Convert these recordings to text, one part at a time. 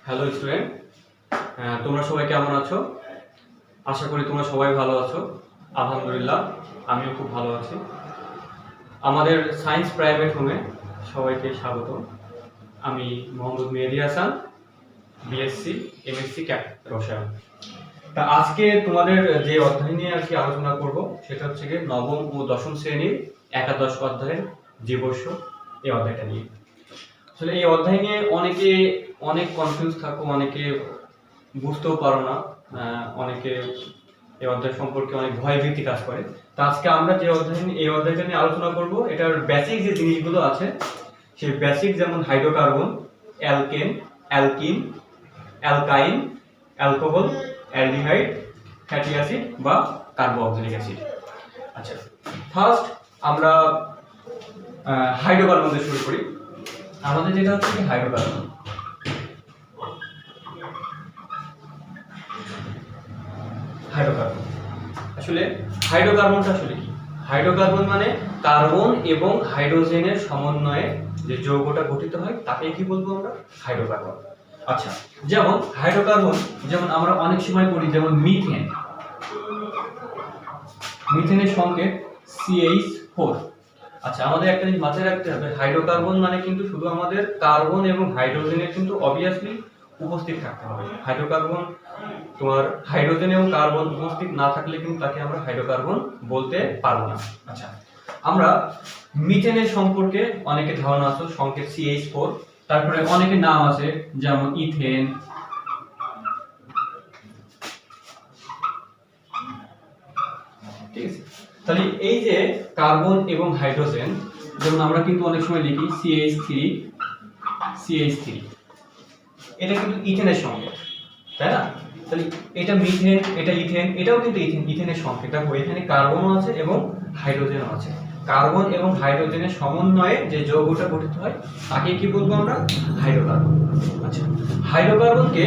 Hello student, তোমরা সবাই কেমন আছো? আশা করি তোমরা সবাই ভালো আছো। আলহামদুলিল্লাহ, আমিও খুব ভালো আছি। আমাদের সায়েন্স প্রাইভেট হোমে সবাইকে স্বাগত। আমি মোহাম্মদ মেহেদী হাসান, বিএসসি এমএসসি রসায়ন। তা আজকে তোমাদের যে অধ্যায় নিয়ে আলোচনা করব সেটা হচ্ছে গিয়ে নবম ও দশম শ্রেণীর একাদশ অধ্যায়ের জীবস্ব, এই অধ্যায়টা নিয়ে। আসলে এই অধ্যায় নিয়ে অনেকে অনেক কনফিউজ থাকো, অনেকে বুঝতেও পারো না, অনেকে এই অধ্যায় সম্পর্কে অনেক ভয়ভীতি কাজ করে। তো আজকে আমরা যে এই অধ্যায়টা নিয়ে আলোচনা করব, এটার বেসিক যে জিনিসগুলো আছে সেই বেসিক, যেমন hydrocarbon, alkane, alkyne, অ্যালকাইন, alcohol, aldehyde, fatty acid বা কার্বোক্সিলিক অ্যাসিড। আচ্ছা, ফার্স্ট আমরা হাইড্রোকার্বন দিয়ে শুরু করি। আমাদের যেটা হচ্ছে কি হাইড্রোকার্বন। আসলে হাইড্রোকার্বনটা আসলে কি? হাইড্রোকার্বন মানে কার্বন এবং হাইড্রোজেনের সমন্বয়ে যে যৌগটা গঠিত হয় তাকে কি বলবো আমরা? হাইড্রোকার্বন। আচ্ছা, যেমন হাইড্রোকার্বন, যেমন আমরা অনেক সময় পড়ি, যেমন মিথেন। মিথেনের সংকেত CH4। আচ্ছা, আমাদের একটা জিনিস মাথায় রাখতে হবে, হাইড্রোকার্বন মানে কিন্তু শুধু আমাদের কার্বন এবং হাইড্রোজেনের কিন্তু অবভিয়াসলি উপস্থিত থাকতে হবে। হাইড্রোকার্বন তোমার হাইড্রোজেন এবং কার্বন উপস্থিত না থাকলে কিন্তু তাকে আমরা হাইড্রোকার্বন বলতে পারবো না। আচ্ছা, আমরা মিথেনের সম্পর্কে অনেকে ধারণা আছে, সংকেত CH4। তারপরে অনেকের নাম আছে, যেমন ইথেন, ঠিক আছে। তাহলে এই যে কার্বন এবং হাইড্রোজেন, যেমন আমরা কিন্তু অনেক সময় লিখি CH3, এটা কিন্তু ইথেনের সংকেত, তাই না? তাহলে এটা মিথেন, এটা ইথেন, এটাও কিন্তু ইথেনের সংকেত। দেখো এখানে কার্বনও আছে এবং হাইড্রোজেনও আছে। কার্বন এবং হাইড্রোজেনের সমন্বয়ে যে যৌগটা গঠিত হয় তাকে কি বলবো আমরা? হাইড্রোকার্বন। আচ্ছা, হাইড্রোকার্বনকে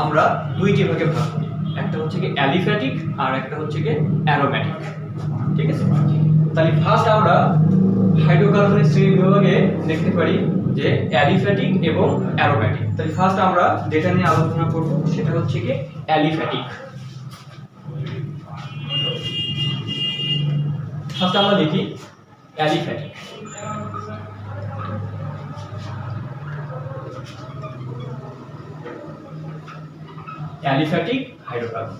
আমরা দুইটি ভাগে ভাগ করি, একটা হচ্ছে কি অ্যালিফ্যাটিক আর একটা হচ্ছে কি অ্যারোম্যাটিক, ঠিক আছে? তাহলে ফার্স্ট আমরা হাইড্রোকার্বনের শ্রেণী বিভাগে দেখতে পারি যে অ্যালিফ্যাটিক এবং অ্যারোম্যাটিক। তাহলে ফার্স্ট আমরা যেটা নিয়ে আলোচনা করব সেটা হচ্ছে কি অ্যালিফ্যাটিক। ফার্স্ট আমরা দেখি অ্যালিফ্যাটিক। Aliphatic hydrocarbon.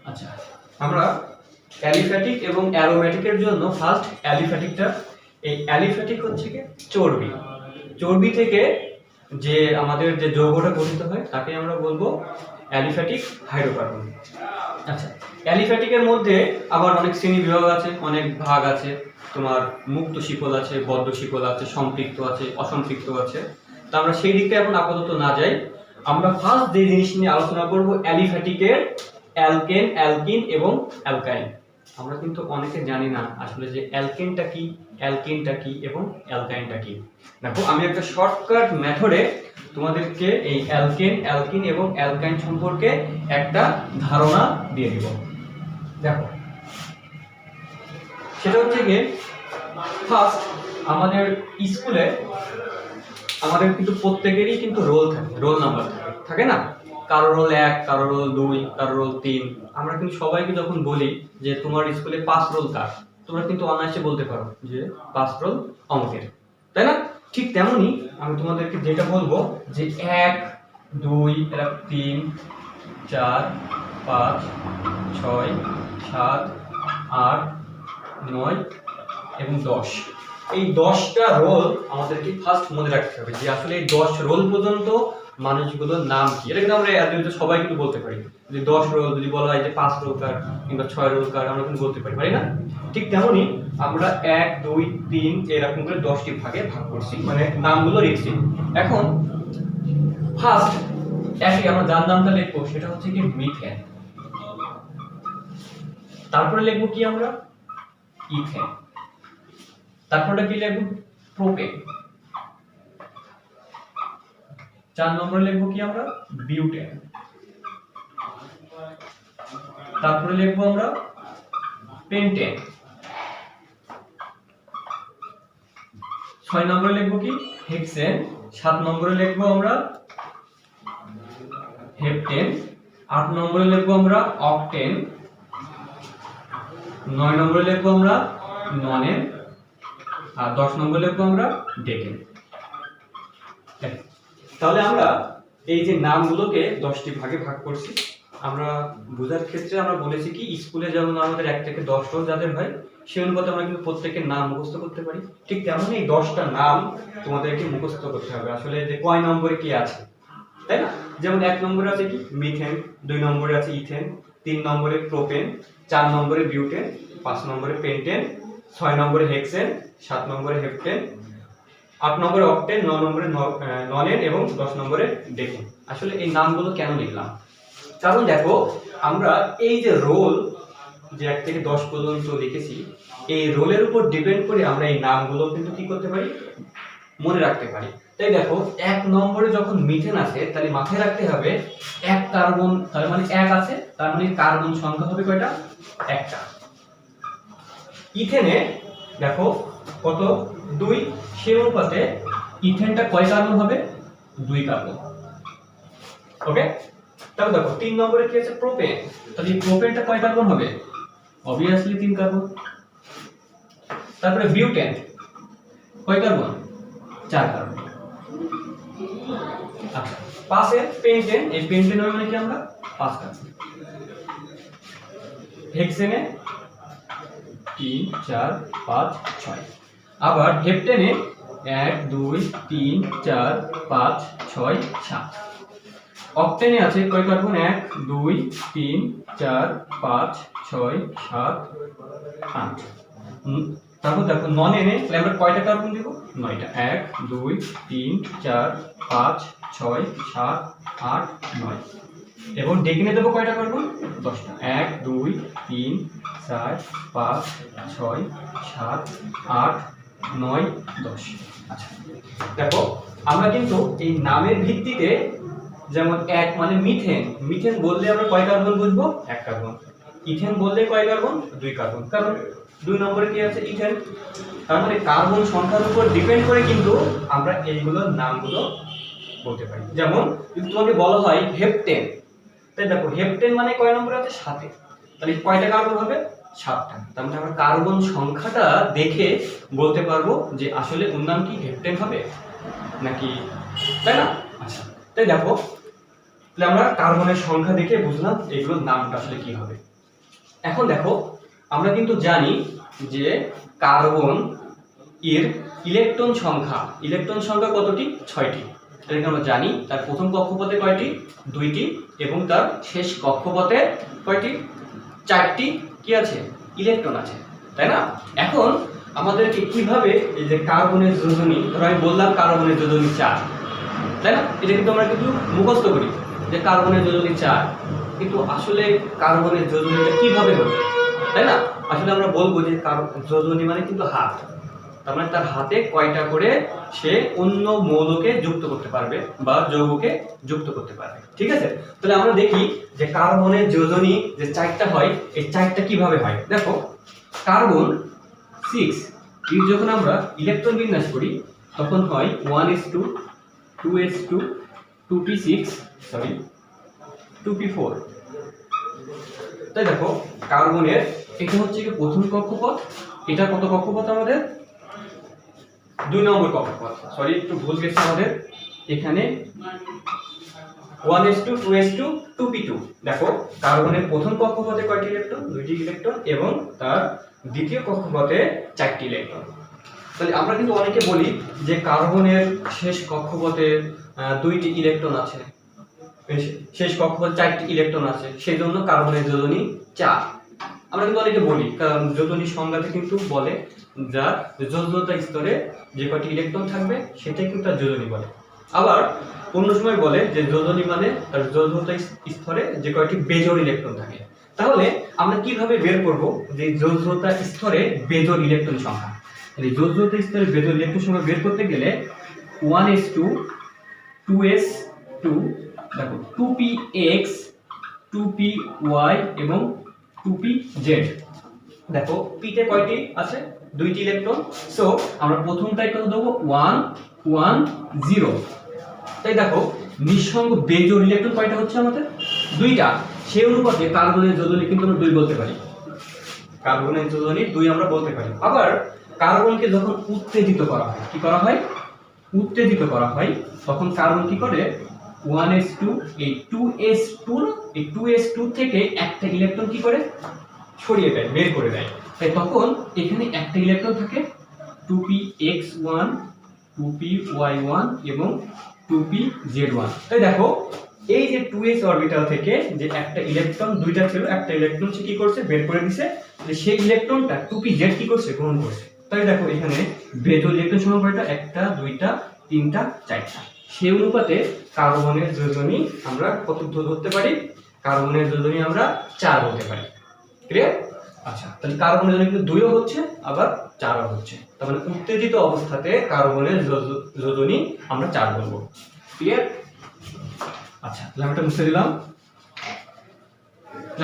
আচ্ছা, আমরা অ্যালিফ্যাটিক এবং অ্যারোম্যাটিকের জন্য ফার্স্ট অ্যালিফ্যাটিকটা, এই অ্যালিফ্যাটিক হচ্ছে কি চর্বি। চর্বি থেকে যে আমাদের যে যৌগটা গঠিত হয় তাকে আমরা বলবো অ্যালিফ্যাটিক হাইড্রোকার্বন। আচ্ছা, অ্যালিফ্যাটিকের মধ্যে আবার অনেক শ্রেণী বিভাগ আছে, অনেক ভাগ আছে। তোমার মুক্ত শিকল আছে, বদ্ধ শিকল আছে, সম্পৃক্ত আছে, অসম্পৃক্ত আছে। তা আমরা সেই দিকটা এখন আপাতত না যাই। আমরা ফার্স্ট যে জিনিস নিয়ে আলোচনা করব অ্যালিফ্যাটিকের অ্যালকেন, অ্যালকিন এবং অ্যালকাইন। আমরা কিন্তু অনেকে জানি না আসলে যে অ্যালকেনটা কি, অ্যালকিনটা কি এবং অ্যালকাইনটা কি। দেখো আমি একটা শর্টকাট মেথডে তোমাদেরকে এই অ্যালকেন, অ্যালকিন এবং অ্যালকাইন সম্পর্কে একটা ধারণা দিয়ে দিব। দেখো সেটা হচ্ছে গিয়ে ফার্স্ট আমাদের স্কুলে আমাদের কিন্তু প্রত্যেকেরই কিন্তু রোল থাকে, রোল নাম্বার থাকে না? কারো রোল 1, কারো রোল 2, কারো রোল 3। আমরা কিন্তু সবাইকে যখন বলি যে তোমার স্কুলে 5 রোল কার, তোমরা কিন্তু অনায়াসে বলতে পারো যে 5 রোল অঙ্কের, তাই না? ঠিক তেমনি আমি তোমাদেরকে যেটা বলবো যে 1, 2, 3, 4, 5, 6, 7, 8, 9 এবং 10, এই 10টা রোল আমাদেরকে ফার্স্ট মনে রাখতে হবে যে আসলে এই 10 রোল পর্যন্ত মানুষগুলোর নাম কি। এটা কিন্তু আমরা সবাই কিন্তু বলতে পারি যে 10 রোল, যদি বলা হয় যে 5 রোল কার কিংবা 6 রোল কার, আমরা কিন্তু বলতে পারি না? ঠিক তেমনি আমরা 1, 2, 3 এরকম করে 10টি ভাগে ভাগ করছি, মানে নামগুলো লিখছি। এখন ফার্স্ট একই আমরা যার নামটা লিখবো সেটা হচ্ছে কি মিথেন। তারপরে লিখবো কি আমরা? ইথেন। তারপরে কি লিখবো? প্রোপেন। 4 নম্বরে লিখবো কি আমরা? বিউটেন। তারপরে লিখবো আমরা পেন্টেন। 6 নম্বরে লিখবো কি হেক্সেন, 7 নম্বরে লিখবো আমরা হেপ্টেন, 8 নম্বরে লিখবো আমরা অক্টেন, 9 নম্বরে লিখবো আমরা ননেন, আর 10 নম্বরে লিখবো আমরা ডেকেন। তাহলে আমরা এই যে নামগুলোকে 10টি ভাগে ভাগ করছি। আমরা বোঝার ক্ষেত্রে আমরা বলেছি কি স্কুলে যেমন আমাদের 1 থেকে 10 রোল যাদের হয় সেই অনুপাতে আমরা কিন্তু প্রত্যেকের নাম মুখস্থ করতে পারি, ঠিক তেমনই এই 10টা নাম তোমাদেরকে মুখস্থ করতে হবে আসলে যে কয় নম্বরে কি আছে, তাই না? যেমন 1 নম্বরে আছে কি মিথেন, 2 নম্বরে আছে ইথেন, 3 নম্বরে প্রোপেন, 4 নম্বরে বিউটেন, 5 নম্বরে পেন্টেন, 6 নম্বরে হেক্সেন, 7 নম্বরে হেপ্টেন, 8 নম্বরে অক্টেন, 9 নম্বরে ননেন এবং 10 নম্বরে ডেকেন। আসলে এই নামগুলো কেন লিখলাম? কারণ দেখো আমরা এই যে রোল যে 1 থেকে 10 পর্যন্ত লিখেছি এই রোলের উপর ডিপেন্ড করে আমরা এই নামগুলো কিন্তু কি করতে পারি, মনে রাখতে পারি। তাই দেখো 1 নম্বরে যখন মিথেন আছে তাহলে মাথায় রাখতে হবে 1 কার্বন, তার মানে 1 আছে, তার মানে কার্বন সংখ্যা হবে কয়টা, একটা। ইথেনে দেখো কত 2, সেই অনুপাতে ইথেনটা কয় কার্বন হবে, 2 কার্বন। ওকে, তাহলে দেখো 3 নম্বরে কি আছে প্রোপেন, তাহলে এই প্রোপেনটা কয় কার্বন হবে, obviously 3 কার্বন। তারপরে বিউটেন কয় কার্বন, 4 কার্বন। আচ্ছা, পাশে পেন্টেন, এই পেন্টেন মানে কি আমরা 5 কার্বন। হেক্সেনে 3 4 5 6, আবার হেপ্টেনে 1 2 3 4 5 6 7। অক্টেনে আছে কয় কার্বন, 1 2 3 4 5 6 7 8। তারপর দেখো ননেনে তাহলে আমরা কয়টা কার্বন দেব, 9টা, 1 2 3 4 5 6 7 8 9। এবং ডেকেনে দেব কয়টা কার্বন, 10টা, 1 2 3 4 5 6 7 8 9 10। আচ্ছা দেখো আমরা কিন্তু এই নামের ভিত্তিতে যেমন 1 মানে মিথেন, মিথেন বললে আমরা কয় কার্বন বুঝবো, 1 কার্বন। ইথেন বললে কয় কার্বন, 2 কার্বন, কারণ 2 নম্বরে কি আছে ইথেন। তার মানে কার্বন সংখ্যার উপর ডিপেন্ড করে কিন্তু আমরা এইগুলোর নামগুলো বলতে পারি। যেমন যদি তোমাকে বলা হয় হেপ্টেন, তাই দেখো হেপ্টেন মানে কয় নম্বরে আছে, 7-এ, তাহলে কয়টা কার্বন হবে, 7টা। তার মানে আমরা কার্বন সংখ্যাটা দেখে বলতে পারবো যে আসলে ওর নাম কি হেপ্টেন হবে নাকি, তাই না? আচ্ছা, তাই দেখো তাহলে আমরা কার্বনের সংখ্যা দেখে বুঝলাম এগুলোর নামটা আসলে কি হবে। এখন দেখো আমরা কিন্তু জানি যে কার্বন এর ইলেকট্রন সংখ্যা কতটি, 6টি। এটাকে আমরা জানি তার প্রথম কক্ষপথে কয়টি, 2টি, এবং তার শেষ কক্ষপথে কয়টি, 4টি কি আছে, ইলেকট্রন আছে, তাই না? এখন আমাদেরকে কিভাবে এই যে কার্বনের যোজনী, ধরো আমি বললাম কার্বনের যোজনী 4, তাই না? এটা কিন্তু আমরা কিন্তু মুখস্থ করি যে কার্বনের যোজনী 4, কিন্তু আসলে কার্বনের যোজনীটা কিভাবে হবে, তাই না? আসলে আমরা বলবো যে যোজনী মানে কিন্তু হাত, তার মানে তার হাতে কয়টা করে সে অন্য মৌলকে যুক্ত করতে পারবে বা যৌগকে যুক্ত করতে পারবে, ঠিক আছে? তাহলে আমরা দেখি যে কার্বনের যোজনী যে 4টা হয় এই 4টা কিভাবে হয়। দেখো কার্বন 6 এর যখন আমরা ইলেকট্রন বিন্যাস করি তখন হয় 1s2 2s2 2p6 sorry 2p4। তাই দেখো কার্বনের এটা হচ্ছে কি প্রথম কক্ষপথ, এটা কত কক্ষপথ আমাদের, 2 নম্বর কক্ষপথ, সরি একটু ভুল গেছে আমাদের, এখানে 1s2 2s2 2p2। দেখো কার্বনের প্রথম কক্ষপথে কয়টি ইলেকট্রন, 2টি ইলেকট্রন, এবং তার দ্বিতীয় কক্ষপথে 4টি ইলেকট্রন। তাহলে আমরা কিন্তু অনেকে বলি যে কার্বনের শেষ কক্ষপথে 2টি ইলেকট্রন আছে, শেষ কক্ষপথে 4টি ইলেকট্রন আছে, সেই জন্য কার্বনের যোজনী 4। আমরা কিন্তু অনেকে বলি কারণ যোজনী সংজ্ঞাতে কিন্তু বলে যার যোজ্যতা স্তরে যে কয়টি ইলেকট্রন থাকবে সেটাই কিন্তু তার যোজনী বলে। আবার অন্য সময় বলে যে যোজনী মানে তার যোজ্যতা স্তরে যে কয়টি বেজোড় ইলেকট্রন থাকে। তাহলে আমরা কিভাবে বের করব যে যোজ্যতা স্তরে বেজোড় ইলেকট্রন সংখ্যা? এই যোজ্যতা স্তরে বেজোড় ইলেকট্রন সংখ্যা বের করতে গেলে 1s2 2s2 দেখো 2px 2py এবং 2pz। দেখো p তে কয়টি আছে, দুইটি ইলেকট্রন। সো আমরা প্রথমটাই কত দেবো 1 1 0। তাই দেখো নিঃসঙ্গ বেজোড় ইলেকট্রন কয়টা হচ্ছে আমাদের? দুইটা। সেই অনুপাতে কার্বনের যোজনী কিন্তু আমরা 2 বলতে পারি, কার্বনের যোজনী 2 আমরা বলতে পারি। আবার কার্বনকে যখন উত্তেজিত করা হয়, কি করা হয়? উত্তেজিত করা হয়, তখন কার্বন কি করে 1s2 এই 2s2 থেকে একটা ইলেকট্রন কি করে ছড়িয়ে দেয়, বের করে দেয়। তাই তখন এখানে একটা ইলেকট্রন থাকে 2px1 2py1 এবং 2pz1। তাই দেখো এই যে 2s অরবিটাল থেকে যে একটা ইলেকট্রন, দুইটা ছিল, একটা ইলেকট্রন সে কি করছে বের করে দিয়েছে, সেই ইলেকট্রনটা 2pz কি করছে গ্রহণ করছে। তাই দেখো এখানে বেজোড় ইলেকট্রন সংখ্যা কয়টা? একটা, দুইটা, তিনটা, চারটা। সেই অনুপাতে কার্বনের যোজনী আমরা কত ধরতে পারি? কার্বনের যোজনী আমরা 4 বলতে পারি। ক্লিয়ার? আচ্ছা, তাহলে কার্বনের যোজনী কিন্তু 2ও হচ্ছে আবার 4ও হচ্ছে। তার মানে উত্তেজিত অবস্থাতে কার্বনের যোজনী আমরা 4 বলবো। ক্লিয়ার? আচ্ছা, তাহলে আমরা এটা মুছে দিলাম।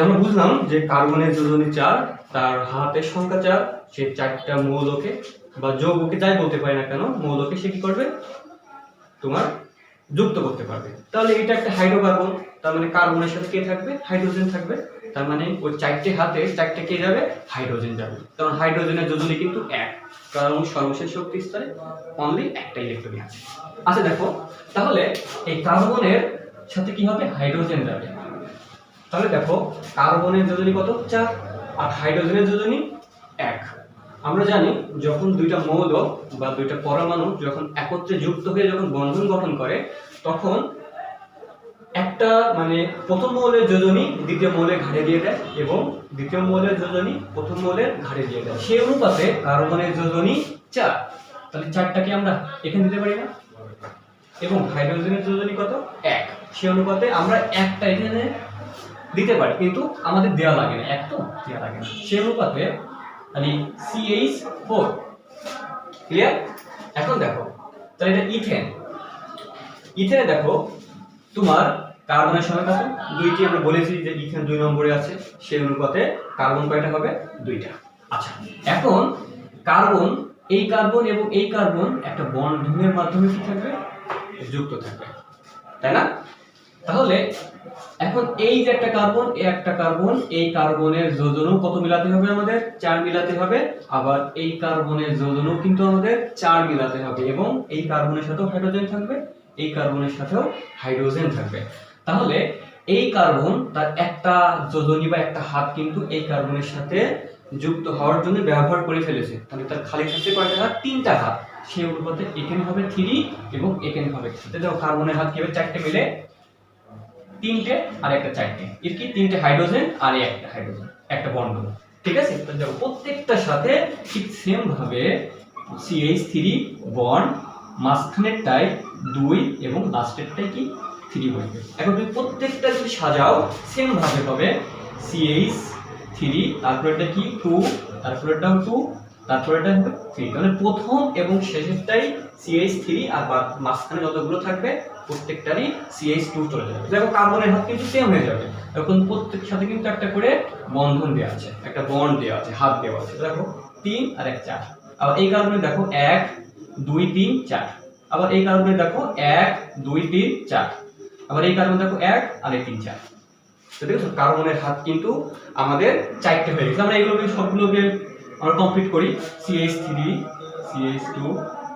আমরা বুঝলাম যে কার্বনের যোজনী 4, তার হাতের সংখ্যা 4, সে 4টা মৌলকে বা যৌগকে যাই বলতে পারি না কেন, মৌলকে সে কি করবে তোমার যুক্ত করতে পারবে। তাহলে এটা একটা হাইড্রোকার্বন, তার মানে কার্বনের সাথে কে থাকবে? হাইড্রোজেন থাকবে। তার মানে ওই 4টে হাতে 4টে কে যাবে? হাইড্রোজেন যাবে। কারণ হাইড্রোজেনের যোজনী কিন্তু 1, কারণ সর্বশেষ শক্তি স্তরে অনলি একটা ইলেকট্রন আছে। আচ্ছা দেখো, তাহলে এই কার্বনের সাথে কি হবে? হাইড্রোজেন যাবে। তাহলে দেখো কার্বনের যোজনী কত? 4, আর হাইড্রোজেনের যোজনী 1। আমরা জানি যখন দুইটা মৌল বা দুইটা পরমাণু যখন একত্রে যুক্ত হয়ে যখন বন্ধন গঠন করে, তখন একটা মানে প্রথম মৌলের যোজনী দ্বিতীয় মৌলের ঘাড়ে দিয়ে দেয় এবং দ্বিতীয় মৌলের যোজনী প্রথম মৌলের ঘাড়ে দিয়ে দেয়। সেই অনুপাতে কার্বনের যোজনী 4। তাহলে 4টাকে আমরা এখানে দিতে পারি না? এবং হাইড্রোজেনের যোজনী কত? 1। সেই অনুপাতে আমরা একটা এখানে দিতে পারি, কিন্তু আমাদের দেওয়া লাগে না, এক তো দেওয়া লাগে না। সেই অনুপাতে মানে CH4। ক্লিয়ার? এখন দেখো তাহলে এটা ইথেন। ইথেনে দেখো তোমার কার্বনের সংখ্যা কত? 2টি। আমরা বলেছি যে ইথেন 2 নম্বরে আছে, সেই অনুপাতে কার্বন কয়টা হবে? 2টা। আচ্ছা, এখন কার্বন, এই কার্বন এবং এই কার্বন একটা বন্ধনের মাধ্যমে কি থাকবে? যুক্ত থাকবে, তাই না? তাহলে এখন এই যে একটা কার্বন, এই একটা কার্বন, এই কার্বনের যোজনও কত মিলাতে হবে? আমাদের 4 মিলাতে হবে। আবার এই কার্বনের যোজনও কিন্তু আমাদের 4 মিলাতে হবে এবং এই কার্বনের সাথেও হাইড্রোজেন থাকবে, এই কার্বনের সাথেও হাইড্রোজেন থাকবে। তাহলে এই কার্বন তার একটা যোজনী বা একটা হাত কিন্তু এই কার্বনের সাথে যুক্ত হওয়ার জন্য ব্যবহার করে ফেলেছে। তাহলে তার খালি থাকছে কয়টা হাত? 3টা হাত। সেই অনুপাতে এখানে হবে 3 এবং এখানে হবে 3। দেখো কার্বনের হাত কি হবে? 4টে মিলে 3টে আর একটা 4টে, এর কি 3টে হাইড্রোজেন আর একটা হাইড্রোজেন, একটা বন্ধন। ঠিক আছে? তো দেখো প্রত্যেকটার সাথে ঠিক সেম ভাবে CH3 বন্ড, মাঝখানেরটাই 2 এবং লাস্টেরটাই কি 3 বসবে। এখন তুমি প্রত্যেকটা যদি সাজাও সেম ভাবে হবে CH3, তারপরটা কি 2, তারপরটাও 2, তারপরটা হবে 3। তাহলে প্রথম এবং শেষেরটাই CH3 আর মাঝখানে যতগুলো থাকবে প্রত্যেকটারই CH2 চলে যাবে। দেখো কার্বনের হাত কিন্তু সেম হয়ে যাবে। এখন প্রত্যেক সাথে কিন্তু একটা করে বন্ধন দেওয়া আছে, একটা বন্ড দেওয়া আছে, হাত দেওয়া আছে। দেখো 3 আর 1 4। আবার এই কার্বনে দেখো 1 2 3 4। আবার এই কার্বনে দেখো 1 2 3 4। আবার এই কার্বনে দেখো 1 আর 3 4। তো দেখো কার্বনের হাত কিন্তু আমাদের 4টে হয়ে গেছে। আমরা এগুলোকে সবগুলোকে আমরা কমপ্লিট করি। CH3 CH2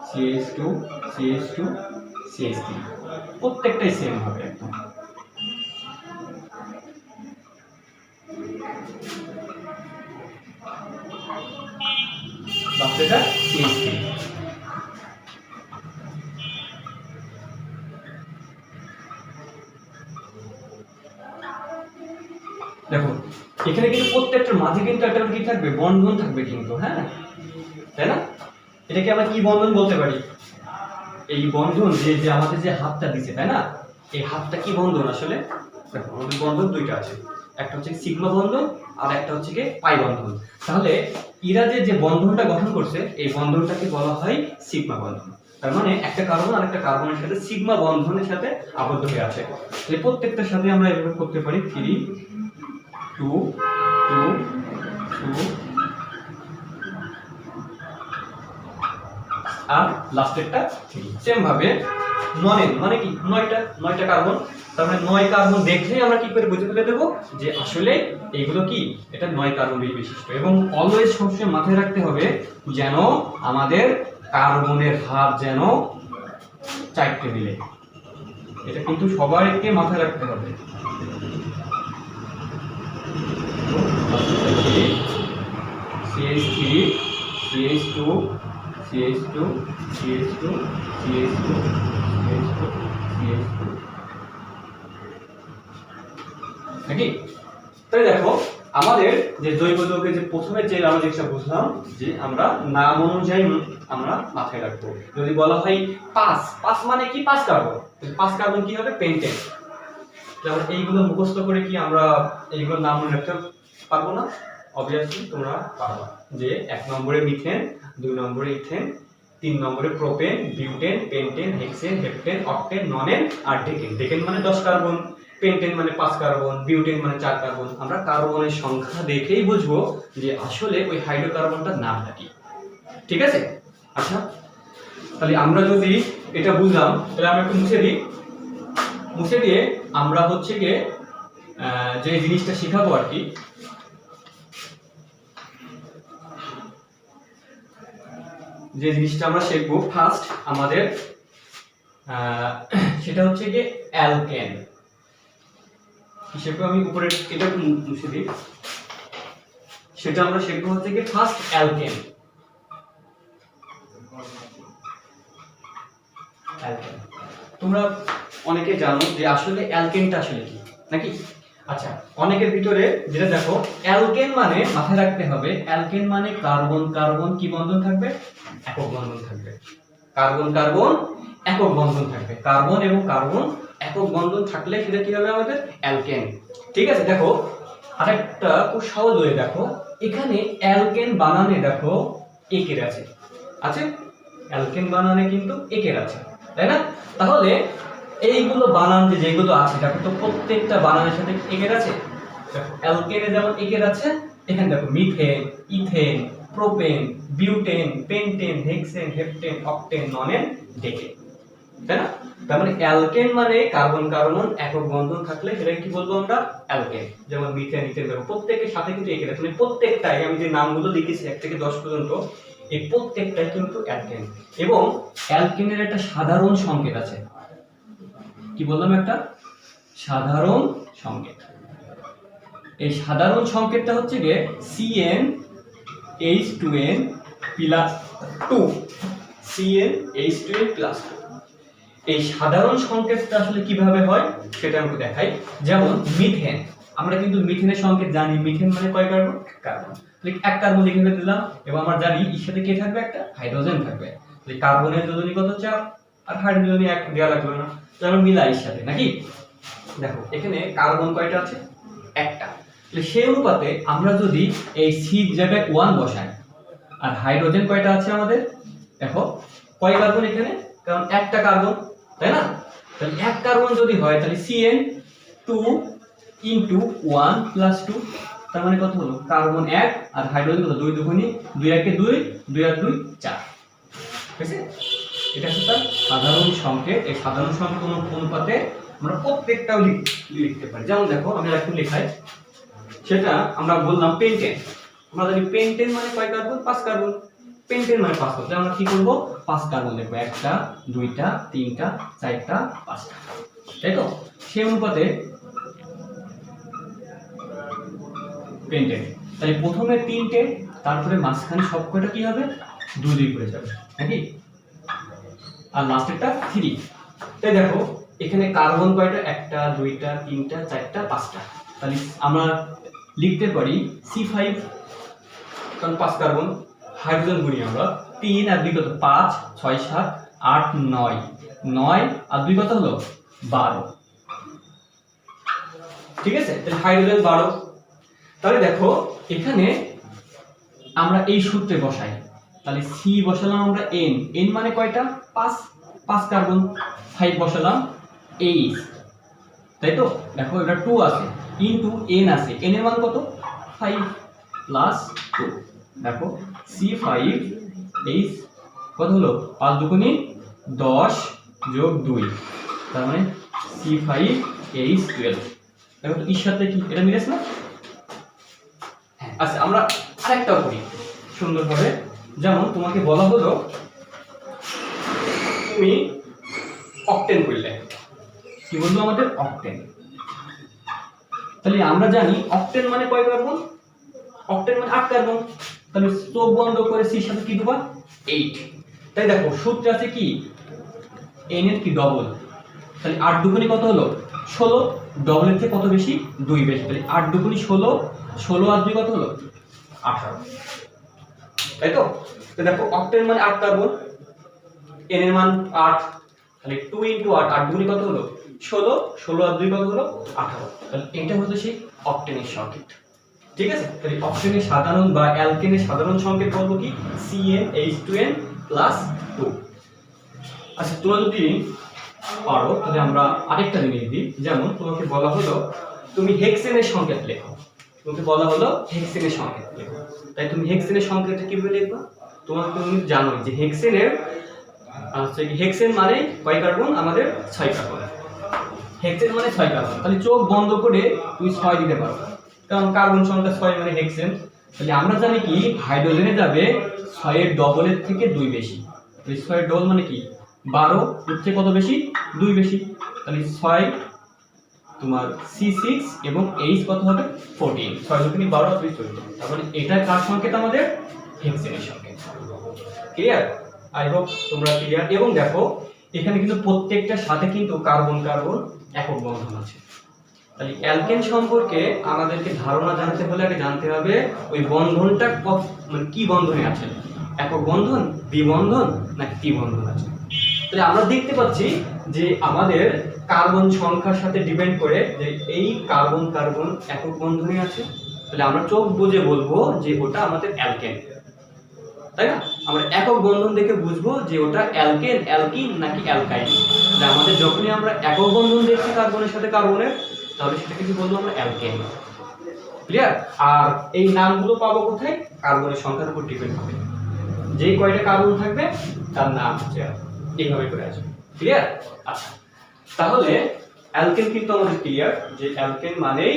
CH2 CH2 CH3, প্রত্যেকটাই সেম হবে একদম। বাকিটা CH3। দেখো এখানে কিন্তু প্রত্যেকটার মাঝে কিন্তু একটা কি থাকবে? বন্ধন থাকবে কিন্তু, হ্যাঁ তাই না? এটাকে আমরা কি বন্ধন বলতে পারি? এই বন্ধন যে আমাদের যে হাতটা দিছে, তাই না? এই হাতটা কি বন্ধন আসলে? দেখো আমাদের বন্ধন 2টা আছে, একটা হচ্ছে সিগমা বন্ধন আর একটা হচ্ছে কি পাই বন্ধন। তাহলে এরা যে বন্ধনটা গঠন করছে এই বন্ধনটাকে বলা হয় সিগমা বন্ধন। তার মানে একটা কার্বন আর একটা কার্বনের সাথে সিগমা বন্ধনের সাথে আবদ্ধ হয়ে আছে। এই প্রত্যেকটার সাথে আমরা এভাবে করতে পারি 3 2 2 2 আর লাস্টেরটা 3। সেম ভাবে নন মানে কি 9টা কার্বন, তার মানে 9 কার্বন দেখলেই আমরা কি করে বুঝে ফেলে দেব যে আসলে এইগুলো কি এটা 9 কার্বন বিশিষ্ট। এবং অলওয়েজ সবসময় মাথায় রাখতে হবে যেন আমাদের কার্বনের হার যেন 4টে মিলে, এটা কিন্তু সবাইকে মাথায় রাখতে হবে। CH3 CH2 CH2 CH2 CH2 CH2 CH2 নাকি? তাই দেখো আমাদের যে জৈব যৌগের যে প্রথমে যে আমরা জিনিসটা বুঝলাম যে আমরা নাম অনুযায়ী আমরা মাথায় রাখবো। যদি বলা হয় 5 মানে কি 5 কার্বন, 5 কার্বন কি হবে পেন্টেন। তাহলে এইগুলো মুখস্থ করে কি আমরা এইগুলোর নাম মনে রাখতে পারবো না? অবভিয়াসলি তোমরা পারবা। যে 1 নম্বরে মিথেন, 2 নম্বরে ইথেন, 3 নম্বরে propane, butane, pentane, hexane, heptane, octane, nonane আর ডেকেন। ডেকেন মানে 10 কার্বন, পেন্টেন মানে 5 কার্বন, বিউটেন মানে 4 কার্বন। আমরা কার্বনের সংখ্যা দেখেই বুঝবো যে আসলে ওই হাইড্রোকার্বনটার নামটা কি। ঠিক আছে? আচ্ছা, তাহলে আমরা যদি এটা বুঝলাম তাহলে আমরা একটু মুছে দিয়ে আমরা হচ্ছে গিয়ে যে জিনিসটা শেখাবো আর কি, যে জিনিসটা আমরা শিখবো ফার্স্ট আমাদের সেটা হচ্ছে গিয়ে অ্যালকেন। শিখবো আমি উপরে এটা মুছে দিই, সেটা আমরা শিখবো হচ্ছে গিয়ে ফার্স্ট অ্যালকেন। তোমরা অনেকে জানো যে আসলে অ্যালকেনটা আসলে কি নাকি? আচ্ছা, অনেকের ভিতরে যেটা দেখো অ্যালকেন মানে মাথায় রাখতে হবে, অ্যালকেন মানে কার্বন কার্বন কি বন্ধন থাকবে? একক বন্ধন থাকবে। কার্বন কার্বন একক বন্ধন থাকবে। কার্বন এবং কার্বন একক বন্ধন থাকলে সেটা কি হবে আমাদের? অ্যালকেন। ঠিক আছে, দেখো আরেকটা খুব সহজ হয়ে দেখো, এখানে অ্যালকেন বানানে দেখো একের আছে, অ্যালকেন বানানে কিন্তু একের আছে, তাই না? তাহলে এইগুলো বানান যেগুলো আছে দেখো তো প্রত্যেকটা বানানের সাথে একের আছে। দেখো অ্যালকেনে যেমন একের আছে, এখানে দেখো methane, ethane, propane, butane, pentane, hexane, heptane, octane, nonane, decane, তাই না? তার মানে অ্যালকেন মানে কার্বন কার্বন একক বন্ধন থাকলে সেটাকে কি বলবো আমরা? অ্যালকেন। যেমন মিথেন, ইথেন দেখো প্রত্যেকের সাথে কিন্তু একের আছে, মানে প্রত্যেকটাই আমি যে নামগুলো লিখেছি 1 থেকে 10 পর্যন্ত এই প্রত্যেকটাই কিন্তু অ্যালকেন। এবং অ্যালকেনের একটা সাধারণ সংকেত আছে, কি বললাম? একটা সাধারণ সংকেত। এই সাধারণ সংকেতটা হচ্ছে গিয়ে CnH2n+2, CnH2n+2। এই সাধারণ সংকেতটা আসলে কিভাবে হয় সেটা আমি দেখাই। যেমন মিথেন, আমরা কিন্তু মিথেনের সংকেত জানি, মিথেন মানে কয় কার্বন? কার্বন। তাহলে 1 কার্বন লিখে দিলাম এবং আমরা জানি এর সাথে কে থাকবে? একটা হাইড্রোজেন থাকবে। তাহলে কার্বনের যোজনী কত? 4 আর হাইড্রোজেন 1 দেওয়া লাগবে না, তাহলে আমরা মিলাই এর সাথে নাকি? দেখো এখানে কার্বন কয়টা আছে? 1টা। তাহলে সেই অনুপাতে আমরা যদি এই সি জায়গায় 1 বসাই আর হাইড্রোজেন কয়টা আছে আমাদের? দেখো কয় কার্বন এখানে? কারণ 1টা কার্বন, তাই না? তাহলে 1 কার্বন যদি হয় তাহলে Cn2 * 1 + 2, তার মানে কত হলো? কার্বন 1 আর হাইড্রোজেন কত? 2 দুগুণী 2 × 2 2 × 2 4। ঠিক আছে, এটা হচ্ছে তার সাধারণ সংকেত। এই সাধারণ সংকেত অনুপাতে আমরা প্রত্যেকটাও লিখতে পারি। যেমন দেখো আমি একটু লেখাই, সেটা আমরা বললাম পেন্টেন। আমরা জানি পেন্টেন মানে কয় কার্বন? 5 কার্বন। পেন্টেন মানে 5 কার্বন। আমরা কি করব? 5 কার্বন লিখব। 1টা 2টা 3টা 4টা 5টা, তাই তো? সেই অনুপাতে পেন্টেন, তাহলে প্রথমে 3টে, তারপরে মাঝখানে সবকটা কি হবে? 2 2 করে যাবে নাকি? আর লাস্টেরটা 3। তাই দেখো এখানে কার্বন কয়টা? 1টা 2টা 3টা 4টা 5টা। তাহলে আমরা লিখতে পারি C5, কারণ 5 কার্বন। হাইড্রোজেন গুণি আমরা 3 আর 2 কত? 5 6 7 8 9, 9 আর 2 কত হলো? 12। ঠিক আছে, তাহলে হাইড্রোজেন 12। তাহলে দেখো এখানে আমরা এই সূত্রে বসাই, তাহলে C বসালাম আমরা n মানে কয়টা? 5 কার্বন। 5 বসালাম H, তাই তো? দেখো এটা 2 আছে ইনটু n আছে, n এর মান কত? 5 + 2। দেখো C5H12 কত হলো 5 দুগুণে 10 যোগ 2, তার মানে C5H12। দেখো তো এর সাথে কি এটা মিলেছে না? হ্যাঁ। আচ্ছা আমরা আরেকটাও করি সুন্দরভাবে। যেমন তোমাকে বলা হলো তুমি অক্টেন করলে, কি বলবো আমাদের অক্টেন। তাহলে আমরা জানি অক্টেন মানে কয় কার্বন? অক্টেন মানে 8 কার্বন। তাহলে চোখ বন্ধ করে C এর সাথে কি দেবা 8। তাই দেখো সূত্র আছে কি n এর কি ডবল, তাহলে 8 দুগুণে কত হলো 16, ডবল এর থেকে কত বেশি 2 বেশি, তাহলে 8 দুগুণে 16, 16 আর 2 কত হলো 18। তাই তো? তো দেখো অক্টেন মানে 8 কার্বন, n এর মান 8, তাহলে 2 * 8, 8 দুগুণে কত হলো 16, 16 আর 2 কত হলো 18। তাহলে এটা হচ্ছে সেই অক্টেনের সংকেত। ঠিক আছে? তাহলে অক্টেনের সাধারণ বা অ্যালকেনের সাধারণ সংকেত বলবো কি CnH2n+2। আচ্ছা তোমরা যদি পারো তাহলে আমরা আরেকটা জিনিস দিই। যেমন তোমাকে বলা হলো তুমি হেক্সেনের সংকেত লেখো, তোমাকে বলা হলো হেক্সেনের সংকেত লেখো। তাই তুমি হেক্সেনের সংকেতটা কিভাবে লিখবা? তুমি জানো যে হেক্সেনের হেক্সেন মানে কয় কার্বন? আমাদের 6 কার্বন। হেক্সেন মানে 6 কার্বন, তাহলে চোখ বন্ধ করে তুমি 6 দিতে পারো, কারণ কার্বন সংখ্যা 6 মানে হেক্সেন। তাহলে আমরা জানি কি হাইড্রোজেনে যাবে 6 এর ডবলের থেকে 2 বেশি। তাহলে 6 এর ডবল মানে কি 12, এর থেকে কত বেশি 2 বেশি, তাহলে 6 তোমার C6 এবং H কত হবে 14, 6 দুগুণে 12 আর 2 14। তার মানে এটা কার সংকেত? আমাদের হেক্সেনের সংকেত। ক্লিয়ার? আই হোপ তোমরা ক্লিয়ার। এবং দেখো এখানে কিন্তু প্রত্যেকটার সাথে কিন্তু কার্বন কার্বন একক বন্ধন আছে। তাহলে অ্যালকেন সম্পর্কে আমাদেরকে ধারণা জানতে হলে আগে জানতে হবে ওই বন্ধনটা মানে কি বন্ধনে আছে, একক বন্ধন, দ্বিবন্ধন নাকি ত্রিবন্ধন আছে। তাহলে আমরা দেখতে পাচ্ছি যে আমাদের কার্বন সংখ্যার সাথে ডিপেন্ড করে যে এই কার্বন কার্বন একক বন্ধনে আছে, তাহলে আমরা চোখ বুজে বলবো যে ওটা আমাদের অ্যালকেন, তাই না? আমরা একক বন্ধন দেখে বুঝবো যে ওটা অ্যালকেন, অ্যালকিন নাকি অ্যালকাইন। তাহলে আমাদের যখনই আমরা একক বন্ধন দেখছি কার্বনের সাথে কার্বনের, তাহলে সেটাকে কি বলবো আমরা অ্যালকেন। ক্লিয়ার? আর এই নামগুলো পাবো কোথায়? কার্বনের সংখ্যার উপর ডিপেন্ড হবে, যেই কয়টা কার্বন থাকবে তার নাম হচ্ছে এইভাবে করে আসবে। ক্লিয়ার? আচ্ছা তাহলে অ্যালকেন কিন্তু আমাদের ক্লিয়ার যে অ্যালকেন মানেই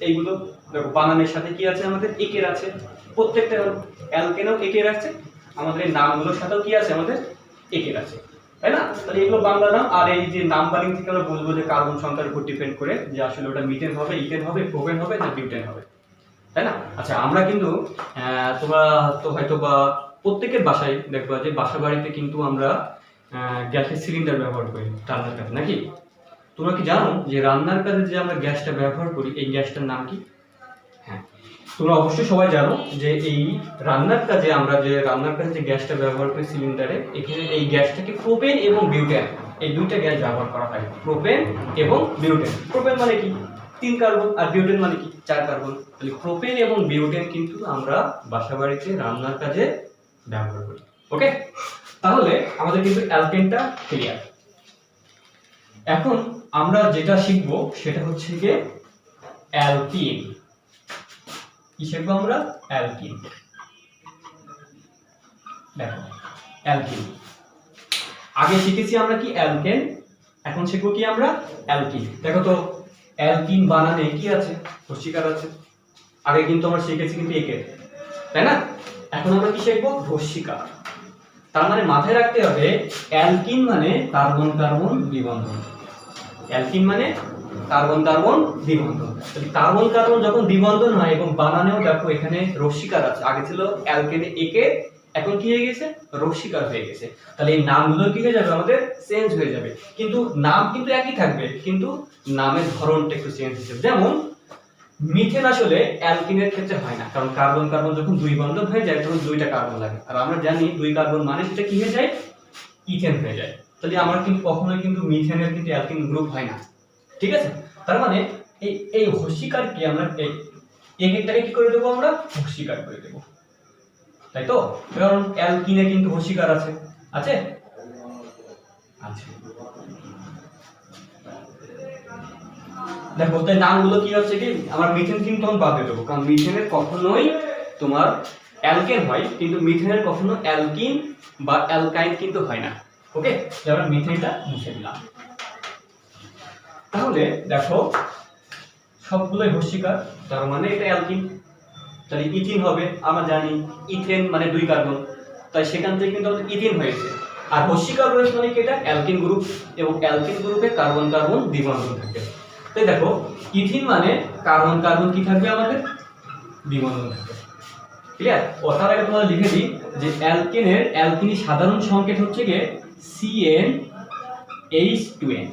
এইগুলো। দেখো বানানের সাথে কি আছে? আমাদের একের আছে, প্রত্যেকটা অ্যালকেনও একের আছে, আমাদের এই নামগুলোর সাথেও কি আছে? আমাদের একের আছে, তাই না? তাহলে এগুলো বাংলা নাম। আর এই যে নাম্বারিং থেকে আমরা বলবো যে কার্বন সংখ্যার উপর ডিপেন্ড করে যে আসলে ওটা মিথেন হবে, ইথেন হবে, প্রোপেন হবে না বিউটেন হবে, তাই না? আচ্ছা আমরা কিন্তু তোমরা তো হয়তো বা প্রত্যেকের বাসায় দেখবা যে বাসা বাড়িতে কিন্তু আমরা গ্যাসের সিলিন্ডার ব্যবহার করি রান্নার কাজে, নাকি? তোমরা কি জানো যে রান্নার কাজে যে আমরা গ্যাসটা ব্যবহার করি এই গ্যাসটার নাম কি? হ্যাঁ তোমরা অবশ্যই সবাই জানো যে এই রান্নার কাজে আমরা যে গ্যাসটা ব্যবহার করি সিলিন্ডারে, এখানে এই গ্যাসটাকে প্রোপেন এবং বিউটেন, এই দুইটা গ্যাস ব্যবহার করা হয়। প্রোপেন এবং বিউটেন। প্রোপেন মানে কি 3 কার্বন আর বিউটেন মানে কি 4 কার্বন। তাহলে প্রোপেন এবং বিউটেন কিন্তু আমরা বাসাবাড়িতে রান্নার কাজে ব্যবহার করি। ওকে, তাহলে আমাদের কিন্তু অ্যালকেনটা ক্লিয়ার। এখন আমরা যেটা শিখবো সেটা হচ্ছে যে অ্যালকিন। কি শিখবো আমরা? অ্যালকিন। দেখো অ্যালকিন আগে শিখেছি আমরা কি অ্যালকেন, এখন শিখবো কি আমরা অ্যালকিন। দেখো তো অ্যালকিন বানানে কি আছে? হর্ষিকার আছে। আগে কিন্তু আমরা শিখেছি কিন্তু একে, তাই না? এখন আমরা কি শিখবো? হর্ষিকার। তার মানে মাথায় রাখতে হবে অ্যালকিন মানে কার্বন কার্বন দ্বিবন্ধন। অ্যালকিন মানে কার্বন কার্বন দ্বিবন্ধন। তাহলে কার্বন কার্বন যখন দ্বিবন্ধন হয় এবং বানানেও দেখো এখানে রশ্মিকার আছে। আগে ছিল অ্যালকেনে একে, এখন কি হয়ে গেছে? রশ্মিকার হয়ে গেছে। তাহলে এই নামগুলো কি হয়ে যাবে? আমাদের চেঞ্জ হয়ে যাবে, কিন্তু নাম কিন্তু একই থাকবে, কিন্তু নামের ধরনটা একটু চেঞ্জ হয়ে যাবে। যেমন মিথেন আসলে অ্যালকিনের ক্ষেত্রে হয় না, কারণ কার্বন কার্বন যখন দুই বন্ধন হয়ে যায় তখন দুইটা কার্বন লাগে, আর আমরা জানি 2 কার্বন মানে সেটা কি হয়ে যায়? ইথেন হয়ে যায়। তাহলে আমরা কিন্তু কখনোই কিন্তু মিথেনের কিন্তু অ্যালকিন গ্রুপ হয় না, ঠিক আছে? তার মানে এই হর্ষিকারকে আমরা এই একটাকে কি করে দেবো? আমরা হর্ষিকার করে দেবো, তাই তো? কারণ অ্যালকিনে কিন্তু হর্ষিকার আছে, আছে। দেখো তাই নামগুলো কি হচ্ছে কি আমরা মিথেন কিন্তু তখন বাদ দিয়ে দেবো, কারণ মিথেনের কখনোই তোমার অ্যালকেন হয়, কিন্তু মিথেনের কখনো অ্যালকিন বা অ্যালকাইন কিন্তু হয় না। ওকে, আমরা মিথেনটা মুছে দিলাম। তাহলে দেখো সবগুলোই হস্যিকার, তার মানে এটা অ্যালকিন। তাহলে ইথিন হবে, আমরা জানি ইথেন মানে 2 কার্বন, তাই সেখান থেকে কিন্তু আমাদের ইথিন হয়েছে। আর হস্যিকার রয়েছে মানে কি, এটা অ্যালকিন গ্রুপ, এবং অ্যালকিন গ্রুপে কার্বন কার্বন দ্বিবন্ধন থাকে। তাই দেখো ইথিন মানে কার্বন কার্বন কি থাকবে, আমাদের দ্বিবন্ধন থাকবে। ক্লিয়ার? তার আগে তোমরা লিখে দিই যে অ্যালকেনের অ্যালকিনি সাধারণ সংকেত হচ্ছে গিয়ে CnH2n।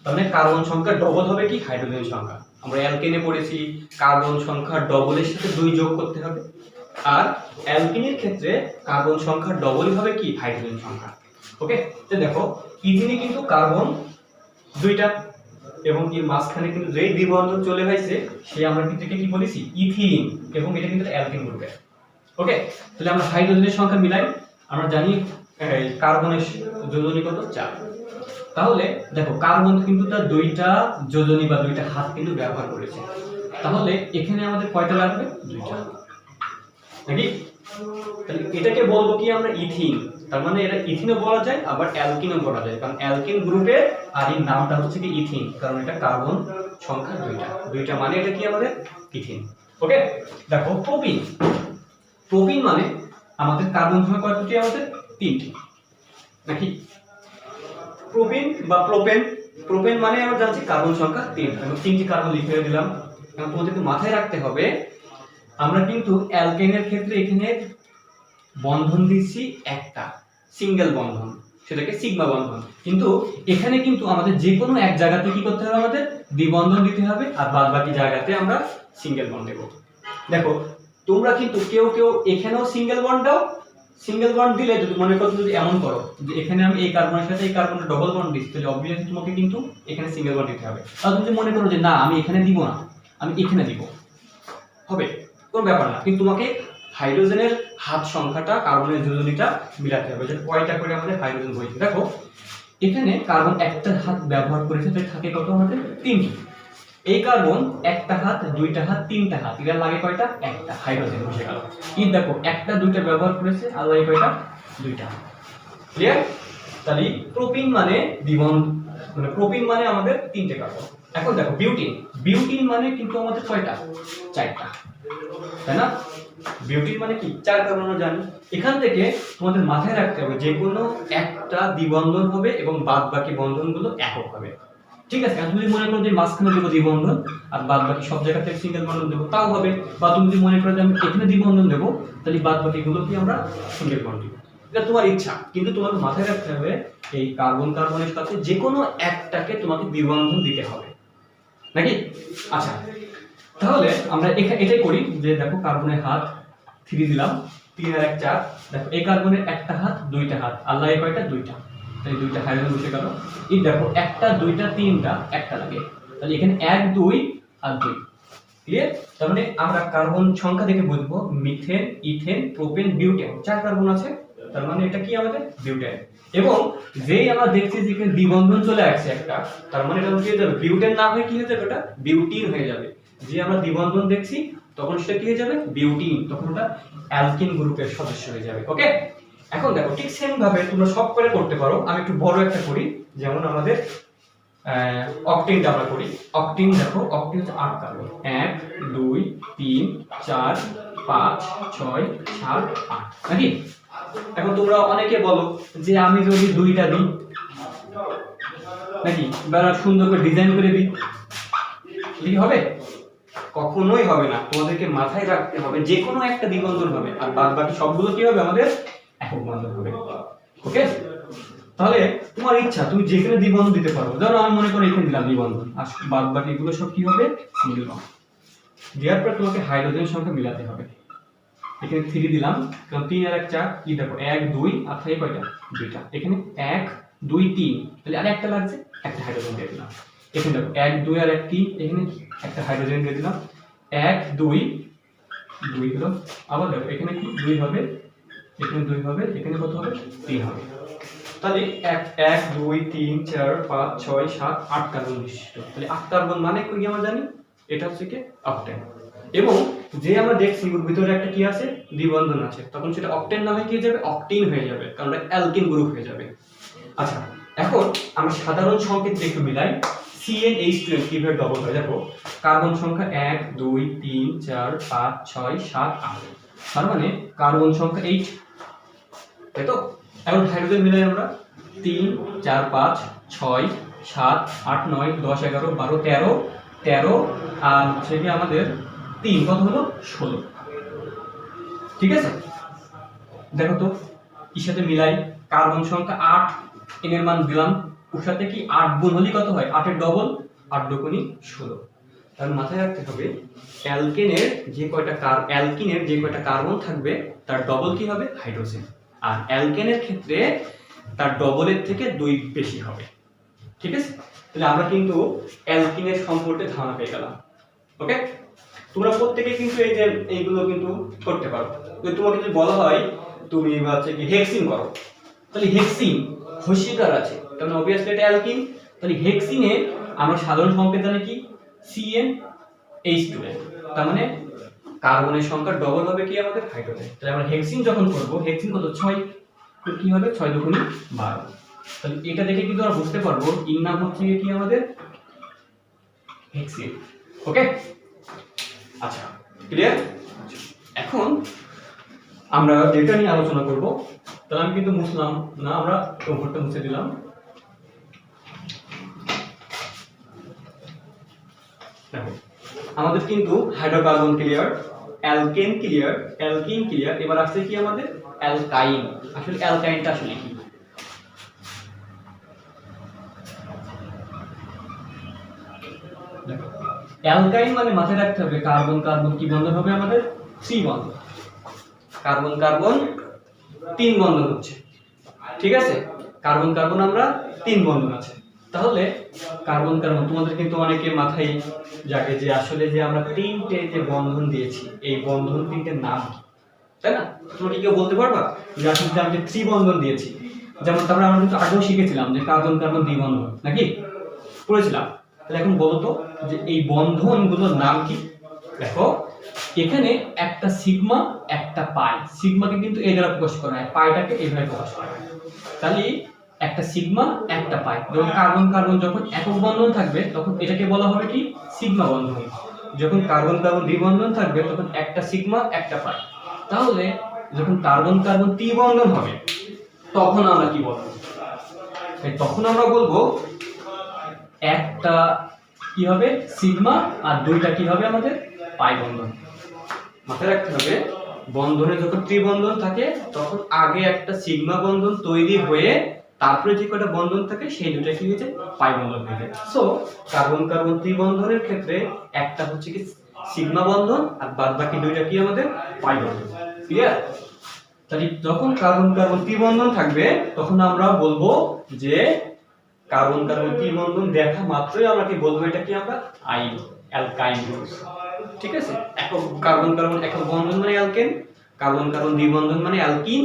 তাহলে কার্বন সংখ্যা ডবল হবে কি হাইড্রোজেন সংখ্যা। আমরা অ্যালকেনে পড়েছি কার্বন সংখ্যা ডবলের সাথে 2 যোগ করতে হবে, আর অ্যালকিনের ক্ষেত্রে কার্বন সংখ্যা ডবলই হবে কি হাইড্রোজেন সংখ্যা। ওকে, তো দেখো ইথিনে কিন্তু কার্বন 2টা, এবং এর মাঝখানে কিন্তু যেই দ্বিবন্ধন চলে হয়েছে সে আমরা কিন্তু কি বলেছি ইথিন, এবং এটা কিন্তু অ্যালকিন গ্রুপের। ওকে, তাহলে আমরা হাইড্রোজেনের সংখ্যা মিলাই, আমরা জানি কার্বনের যোজনী কত 4। তাহলে দেখো কার্বন কিন্তু তার 2টা যোজনী বা 2টা হাত কিন্তু ব্যবহার করেছে, তাহলে এখানে আমাদের কয়টা লাগবে 2টা নাকি। তাহলে এটাকে বলবো কি আমরা ইথিন, তার মানে এটা ইথিনও বলা যায় আবার অ্যালকিনও বলা যায়, কারণ অ্যালকিন গ্রুপের আর এর নামটা হচ্ছে কি ইথিন, কারণ এটা কার্বন সংখ্যা 2টা মানে এটা কি আমাদের ইথিন। ওকে, দেখো প্রোপিন, প্রোপিন মানে আমাদের কার্বন সংখ্যা কয়টি, আমাদের 3টি নাকি। প্রোপিন বা প্রোপেন, প্রোপেন মানে আমরা জানছি কার্বন সংখ্যা 3, আমি 3টি কার্বন লিখে দিলাম। এখন তোমাদেরকে মাথায় রাখতে হবে আমরা কিন্তু অ্যালকেনের ক্ষেত্রে এখানে বন্ধন দিচ্ছি একটা সিঙ্গেল বন্ধন, সেটাকে সিগমা বন্ধন, কিন্তু এখানে কিন্তু আমাদের যে কোনো এক জায়গাতে কি করতে হবে, আমাদের দ্বিবন্ধন দিতে হবে, আর বাদ বাকি জায়গাতে আমরা সিঙ্গেল বন্ড দেব। দেখো তোমরা কিন্তু কেউ কেউ এখানেও সিঙ্গেল বন্ড দাও, সিঙ্গেল বন্ড দিলে যদি মনে করো যদি এমন করো যে এখানে আমি এই কার্বনের সাথে এই কার্বনের ডবল বন্ড দিচ্ছি, তাহলে অবভিয়াসলি তোমাকে কিন্তু এখানে সিঙ্গেল বন্ড দিতে হবে। আর তুমি যদি মনে করো যে না আমি এখানে দিব না, আমি এখানে দিব, হবে, কোনো ব্যাপার না, কিন্তু তোমাকে হাইড্রোজেনের হাত সংখ্যাটা কার্বনের যোজনীটা মিলাতে হবে, যে কয়টা করে আমাদের হাইড্রোজেন বইছে। দেখো এখানে কার্বন একটা হাত ব্যবহার করেছে, তাই থাকে কত আমাদের 3টি। এই কার্বন একটা হাত 2টা হাত 3টা হাত, এর লাগে কয়টা একটা হাইড্রোজেন বসে গেল। এই দেখো একটা 2টা ব্যবহার করেছে, আর লাগে কয়টা 2টা। ক্লিয়ার? তাহলে প্রোপিন মানে দ্বিবন্ধন, মানে প্রোপিন মানে আমাদের 3টে কার্বন। এখন দেখো বিউটিন, বিউটিন মানে কিন্তু আমাদের কয়টা 4টা, তাই না। বিউটিন মানে কি 4 কার্বন আমরা জানি। এখান থেকে তোমাদের মাথায় রাখতে হবে যে কোনো একটা দ্বিবন্ধন হবে এবং বাদ বাকি বন্ধনগুলো একক হবে, ঠিক আছে। আর তুমি মনে করো যে মাঝখানে দেবো দ্বিবন্ধন আর বাদ বাকি সব জায়গাতে সিঙ্গেল বন্ধন দেবো, তাও হবে। বা তুমি যদি মনে করো যে আমি এখানে দ্বিবন্ধন দেবো, তাহলে বাদ বাকিগুলো কি আমরা সিঙ্গেল বন্ধন দেবো, এটা তোমার ইচ্ছা, কিন্তু তোমাকে মাথায় রাখতে হবে এই কার্বন কার্বনের সাথে যে কোনো একটাকে তোমাকে দ্বিবন্ধন দিতে হবে নাকি। আচ্ছা, তাহলে আমরা এটাই করি যে দেখো কার্বনের হাত 3 দিলাম, 3 আর 1 4। দেখো এই কার্বনের একটা হাত 2টা হাত, আর লাগে কয়টা 2টা, তাই 2টা হাইড্রোজেন বসে গেল। এই দেখো একটা 2টা 3টা একটা লাগে, তাহলে এখানে 1 2 আর 2। ক্লিয়ার? তার মানে আমরা কার্বন সংখ্যা দেখে বুঝবো methane, ethane, propane, butane 4 carbon আছে, তার মানে এটা কি আমাদের বিউটেন। এবং যেই আমরা দেখছি যে এখানে দ্বিবন্ধন চলে আসছে একটা, তার মানে এটা কি হয়ে যাবে বিউটেন না হয়ে কি হয়ে যাবে, এটা বিউটিন হয়ে যাবে। যে আমরা দ্বিবন্ধন দেখছি তখন সেটা কি হয়ে যাবে বিউটিন, তখন ওটা অ্যালকিন গ্রুপের সদস্য হয়ে যাবে। ওকে, এখন দেখো ঠিক সেম ভাবে তোমরা সব করে করতে পারো, আমি একটু বড় একটা করি, যেমন আমাদের অক্টেনটা আমরা করি। অক্টেন দেখো, অক্টেন হচ্ছে 8 কার্বন, 1 2 3 4 5 6 7 8 নাকি। এখন তোমরা অনেকে বলো যে আমি যদি 2টা দিই নাকি, বেলা সুন্দর করে ডিজাইন করে দিই, কি হবে? কখনোই হবে না। তোমাদেরকে মাথায় রাখতে হবে যে কোনো একটা দ্বিবন্ধন হবে, আর বাদ বাকি সবগুলো কি হবে আমাদের একক বন্ধন হবে। ওকে, তাহলে তোমার ইচ্ছা তুমি যেখানে দ্বিবন্ধন দিতে পারো। ধরো আমি মনে করি এখানে দিলাম দ্বিবন্ধন, আর বাদ বাকি এগুলো সব কি হবে সিঙ্গেল বন্ড। দেওয়ার পর তোমাকে হাইড্রোজেন সংখ্যা মিলাতে হবে। এখানে 3 দিলাম, কারণ 3 আর 1 4, কি দেখো 1 2 আর 3 কয়টা 2টা, এখানে 1 2 3, তাহলে আর একটা লাগছে, একটা হাইড্রোজেন দিয়ে দিলাম। এখানে দেখো 1 2 আর 1 3, এখানে একটা হাইড্রোজেন দিয়ে দিলাম। 1 2 2 হলো, আবার দেখো এখানে কি 2 হবে, এখানে 2 হবে, এখানে কত হবে 3 হবে। তাহলে 1 1 2 3 4 5 6 7 8 কার্বন বিশিষ্ট। তাহলে 8 কার্বন মানে কি আমরা জানি এটা হচ্ছে কি অক্টেন। এবং যে আমরা দেখছি ওর ভিতরে একটা কি আছে, দ্বিবন্ধন আছে, তখন সেটা অক্টেন নামে কি হয়ে যাবে, অক্টিন হয়ে যাবে, কারণ এটা অ্যালকিন গ্রুপ হয়ে যাবে। আচ্ছা, এখন আমরা সাধারণ সংকেত একটু মিলাই। CnH2n কিভাবে ডবল হয় দেখো, কার্বন সংখ্যা 1 2 3 4 5 6 7 8, তার মানে কার্বন সংখ্যা 8, তাই তো। এখন হাইড্রোজেন মিলাই আমরা 3 4 5 6 7 8 9 10 11 12 13 13, আর হচ্ছে কি আমাদের 3 কত হলো 16। ঠিক আছে, দেখো তো এর সাথে মিলাই, কার্বন সংখ্যা 8, n এর মান দিলাম, ওর সাথে কি 8 গুণ হলে কত হয়, 8 এর ডবল, 8 দুগুণী 16। তার মাথায় রাখতে হবে অ্যালকেনের যে কয়টা কার্বন থাকবে তার ডবল কি হবে, হাইড্রোজেন, আর অ্যালকেনের ক্ষেত্রে তার ডবলের থেকে 2 বেশি হবে। ঠিক আছে, তাহলে আমরা কিন্তু অ্যালকিনের সম্পর্কে ধারণা পেয়ে গেলাম। ওকে, তোমরা প্রত্যেকে কিন্তু এই যে এইগুলো কিন্তু করতে পারো। যদি তোমাকে যদি বলা হয় তুমি হচ্ছে কি হেক্সিন করো, তাহলে হেক্সিন হস্যিকার আছে, কারণ অবভিয়াসলি এটা অ্যালকিন, তাহলে হেক্সিনে আমরা সাধারণ সংকেত জানি কি, CnH2n, তার মানে কার্বনের সংখ্যা ডবল হবে কি আমাদের হাইড্রোজেন। তাহলে আমরা হেক্সিন যখন করব, হেক্সিন কত 6, তো কি হবে 6 দুগুণী 12। তাহলে এটা দেখে কিন্তু আমরা বুঝতে পারবো এর নাম হচ্ছে কি আমাদের হেক্সিন। ওকে, আচ্ছা ক্লিয়ার। এখন আমরা ডেটা নিয়ে আলোচনা করব। তাহলে আমি কিন্তু মুছলাম না, আমরা ওপরটা মুছে দিলাম। দেখো আমাদের কিন্তু hydrocarbon clear, alkane clear, alkyne clear, এবার আসছে কি আমাদের অ্যালকাইন। আসলে অ্যালকাইনটা আসলে কি, অ্যালকাইন মানে মাথায় রাখতে হবে কার্বন কার্বন কি বন্ধন হবে আমাদের, 3 বন্ধন, কার্বন কার্বন 3 বন্ধন হচ্ছে। ঠিক আছে, কার্বন কার্বন আমরা 3 বন্ধন আছে। তাহলে কার্বন কার্বন তোমাদের কিন্তু অনেকে মাথায় জাগে যে আসলে যে আমরা 3টে যে বন্ধন দিয়েছি, এই বন্ধন 3টের নাম কি, তাই না? তোমরা কি কেউ বলতে পারবা যে আসলে যে আমরা 3 বন্ধন দিয়েছি, যেমন আমরা কিন্তু আগেও শিখেছিলাম যে কার্বন কার্বন দ্বিবন্ধন নাকি পড়েছিলাম। তাহলে এখন বলো তো যে এই বন্ধনগুলোর নাম কি। দেখো এখানে একটা সিগমা একটা পাই, সিগমাকে কিন্তু এই দ্বারা প্রকাশ করা হয়, পাইটাকে এইভাবে প্রকাশ করা হয়। তাহলে একটা সিগমা একটা পাই, যখন কার্বন কার্বন যখন একক বন্ধন থাকবে তখন এটাকে বলা হবে কি সিগমা বন্ধন, যখন কার্বন কার্বন দ্বিবন্ধন থাকবে তখন একটা সিগমা একটা পাই। তাহলে যখন কার্বন কার্বন ত্রিবন্ধন হবে তখন আমরা কি বলবো, তখন আমরা বলবো একটা কি হবে সিগমা আর দুইটা কি হবে আমাদের পাই বন্ধন। মাথায় রাখতে হবে বন্ধনে যখন ত্রিবন্ধন থাকে তখন আগে একটা সিগমা বন্ধন তৈরি হয়ে তারপরে যে কয়টা বন্ধন থাকে সেই দুটো কি হয়ে যায় পাই বন্ধন হয়ে যায়। সো কার্বন কার্বন ত্রিবন্ধনের ক্ষেত্রে একটা হচ্ছে কি সিগমা বন্ধন আর বাদ বাকি দুইটা কি আমাদের পাই বন্ধন। ক্লিয়ার? তাহলে যখন কার্বন কার্বন ত্রিবন্ধন থাকবে তখন আমরা বলবো যে কার্বন কার্বন ত্রিবন্ধন দেখা মাত্রই আমরা কি বলবো এটা কি আমরা আইন, অ্যালকাইন গ্রুপ। ঠিক আছে, একক কার্বন কার্বন একক বন্ধন মানে অ্যালকেন, কার্বন কার্বন দ্বিবন্ধন মানে অ্যালকিন,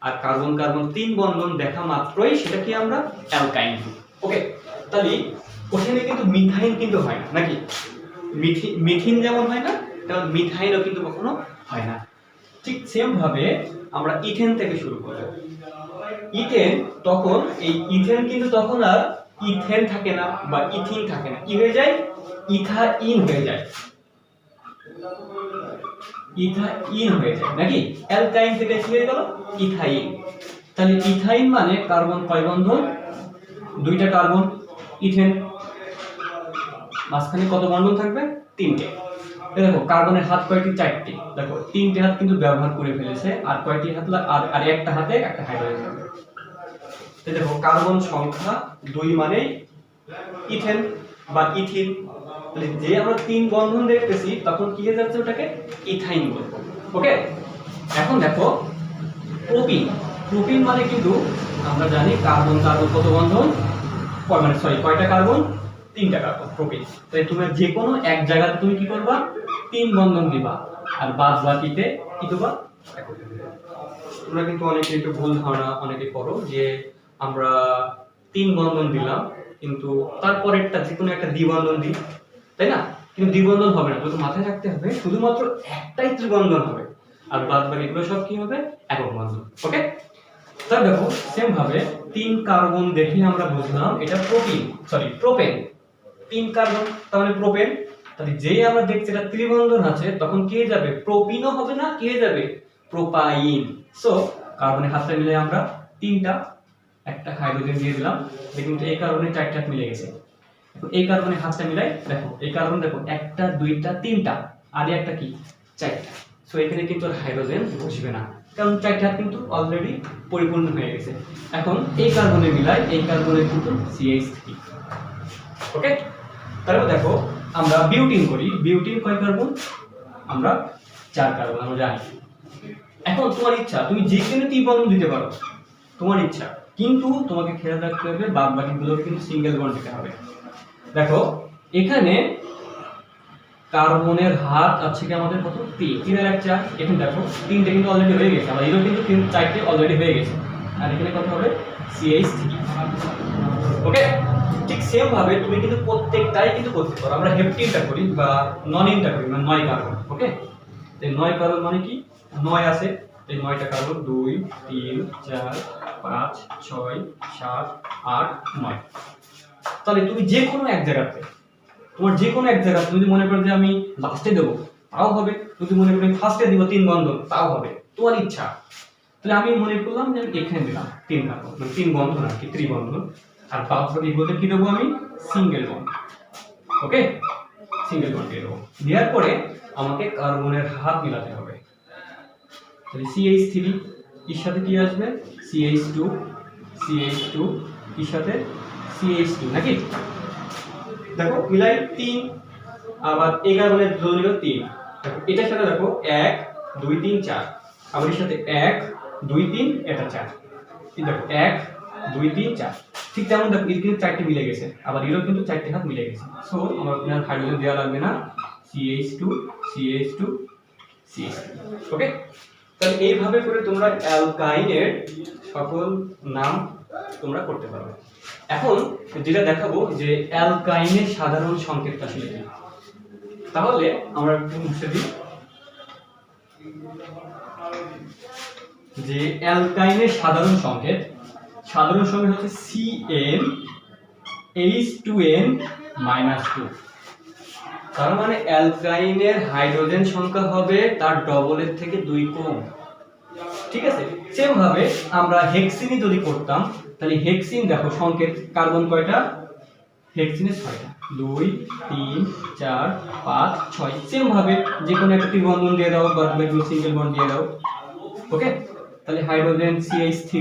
আর কার্বন কার্বন 3 বন্ধন দেখা মাত্রই সেটা কি আমরা অ্যালকাইন গ্রুপ। ওকে, তাহলে ওখানে কিন্তু মিথাইন কিন্তু হয় না নাকি, মিথিন যেমন হয় না তেমন মিথাইনও কিন্তু কখনো হয় না। ঠিক সেম ভাবে আমরা ইথেন থেকে শুরু করব। ইথেন, তখন এই ইথেন কিন্তু তখন আর ইথেন থাকে না বা ইথিন থাকে না, কি হয়ে যায় ইথাইন হয়ে যায়, ইথাইন হয়ে যায় নাকি, অ্যালকাইন থেকে কি হয়ে গেল ইথাইন। তাহলে ইথাইন মানে কার্বন কয় বন্ধন, দুইটা কার্বন, ইথেন মাঝখানে কত বন্ধন থাকবে 3টে। দেখো কার্বনের হাত কয়টি, 4টি, দেখো 3টে হাত কিন্তু ব্যবহার করে ফেলেছে, আর কয়টি হাত আর একটা হাতে একটা হাইড্রোজেন থাকবে। তো দেখো কার্বন সংখ্যা 2 মানে ইথেন বা ইথিন, তাহলে যে আমরা 3 বন্ধন দেখতেছি তখন কি হয়ে যাচ্ছে ওটাকে ইথাইন বলবো। ওকে, এখন দেখো প্রোপিন, প্রোপিন মানে কিন্তু আমরা জানি কার্বন কার্বন কত বন্ধন, কয়টা কার্বন, 3টা কার্বন প্রোপিন। তাই তুমি যে কোনো এক জায়গাতে তুমি কি করবা 3 বন্ধন দিবা আর বাদ বাকিতে কি দেবা। তোমরা কিন্তু অনেকে একটু ভুল ধারণা অনেকে করো যে আমরা 3 বন্ধন দিলাম কিন্তু তারপরেরটা যে কোনো একটা দ্বিবন্ধন দিই, তাই না? কিন্তু দ্বিবন্ধন হবে না, তোকে মাথায় রাখতে হবে শুধুমাত্র একটাই ত্রিবন্ধন হবে, আর বাদ বাকিগুলো সব কি হবে একক বন্ধন। ওকে, তাহলে দেখো সেম ভাবে 3 কার্বন দেখে আমরা বুঝলাম এটা প্রোপেন। 3 কার্বন তার মানে প্রোপেন। তাহলে যেই আমরা দেখছি এটা ত্রিবন্ধন আছে তখন কি হয়ে যাবে, প্রোপিনও হবে না, কি হয়ে যাবে প্রোপাইন। সো কার্বনের হাতটা মিলে আমরা 3টা, একটা হাইড্রোজেন দিয়ে দিলাম, দেখুন এই কার্বনের 4টা মিলে গেছে। এখন এই কার্বনের হাতটা মিলাই, দেখো এই কার্বন দেখো 1টা 2টা 3টা, আর একটা কি 4টা। সো এখানে কিন্তু হাইড্রোজেন বসবে না, কারণ 4টা হাত কিন্তু অলরেডি পরিপূর্ণ হয়ে গেছে। এখন এই কার্বনে মিলাই, এই কার্বনে কিন্তু CH3। ওকে, তারপর দেখো আমরা বিউটিন করি। বিউটিন কয় কার্বন, আমরা 4 কার্বন আমরা জানি। এখন তোমার ইচ্ছা, তুমি যে কোনো ত্রিবন্ধন দিতে পারো, তোমার ইচ্ছা, কিন্তু তোমাকে খেয়াল রাখতে হবে বাদ বাকিগুলোকে কিন্তু সিঙ্গেল বন্ড দিতে হবে। দেখো এখানে কার্বনের হাত আছে কি আমাদের কত, 3 এর 4। এখানে দেখো 3টে কিন্তু অলরেডি হয়ে গেছে, আর এরও কিন্তু 4টে অলরেডি হয়ে গেছে, আর এখানে কত হবে CH3। ওকে, ঠিক সেম ভাবে তুমি কিন্তু প্রত্যেকটাই কিন্তু করতে পারো। আমরা হেপ্টিনটা করি বা ননিনটা করি, মানে 9 কার্বন। ওকে, এই 9 কার্বন মানে কি, 9 আছে, এই 9টা কার্বন 2 3 4 5 6 7 8 9। তাহলে তুমি যে কোনো এক জায়গাতে, তোমার যে কোনো এক জায়গা তুমি যদি মনে করো যে আমি লাস্টে দেবো তাও হবে, যদি মনে করো ফার্স্টে দিব 3 বন্ধন তাও হবে, তোমার ইচ্ছা। তাহলে আমি মনে করলাম যে আমি এখানে দিলাম 3 কার্বন, মানে 3 বন্ধন আর কি, ত্রিবন্ধন। আর বাদ বাকিগুলোতে কি দেবো আমি, সিঙ্গেল বন্ড। ওকে, সিঙ্গেল বন্ড দিয়ে দেবো। দেওয়ার পরে আমাকে কার্বনের হাত মিলাতে হবে। তাহলে CH3 এর সাথে কি আসবে, CH2 এর সাথে CH2 নাকি। দেখো মিলাই 3, আবার এই কার্বনের যৌগ 3। দেখো এটার সাথে দেখো 1 2 3 4, আবার এর সাথে 1 2 3 এটা 4। এই দেখো 1 2 3 4, ঠিক তেমন দেখো এর কিন্তু 4টে মিলে গেছে, আবার এরও কিন্তু 4টে হাত মিলে গেছে। সো আমার আপনার হাইড্রোজেন দেওয়া লাগবে না, CH2 CH2 CH3। ওকে, তাহলে এইভাবে করে তোমরা অ্যালকাইনের সকল নাম তোমরা করতে পারবে। এখন যেটা দেখাবো যে অ্যালকাইনের সাধারণ সংকেতটা আসলে কি, তাহলে আমরা একটু মুছে দিই যে অ্যালকাইনের সাধারণ সংকেত হচ্ছে CnH2n-2। তার মানে অ্যালকাইনের হাইড্রোজেন সংখ্যা হবে তার ডবলের থেকে 2 কম। ঠিক আছে, সেম ভাবে আমরা হেক্সিনে যদি করতাম, তাহলে হেক্সিন দেখো সংকেত কার্বন কয়টা, হেক্সিনে 6টা, 2 3 4 5 6। সেম ভাবে যে কোনো একটা ত্রিবন্ধন দিয়ে দাও বা সিঙ্গেল বন্ড দিয়ে দাও। ওকে, তাহলে হাইড্রোজেন CH3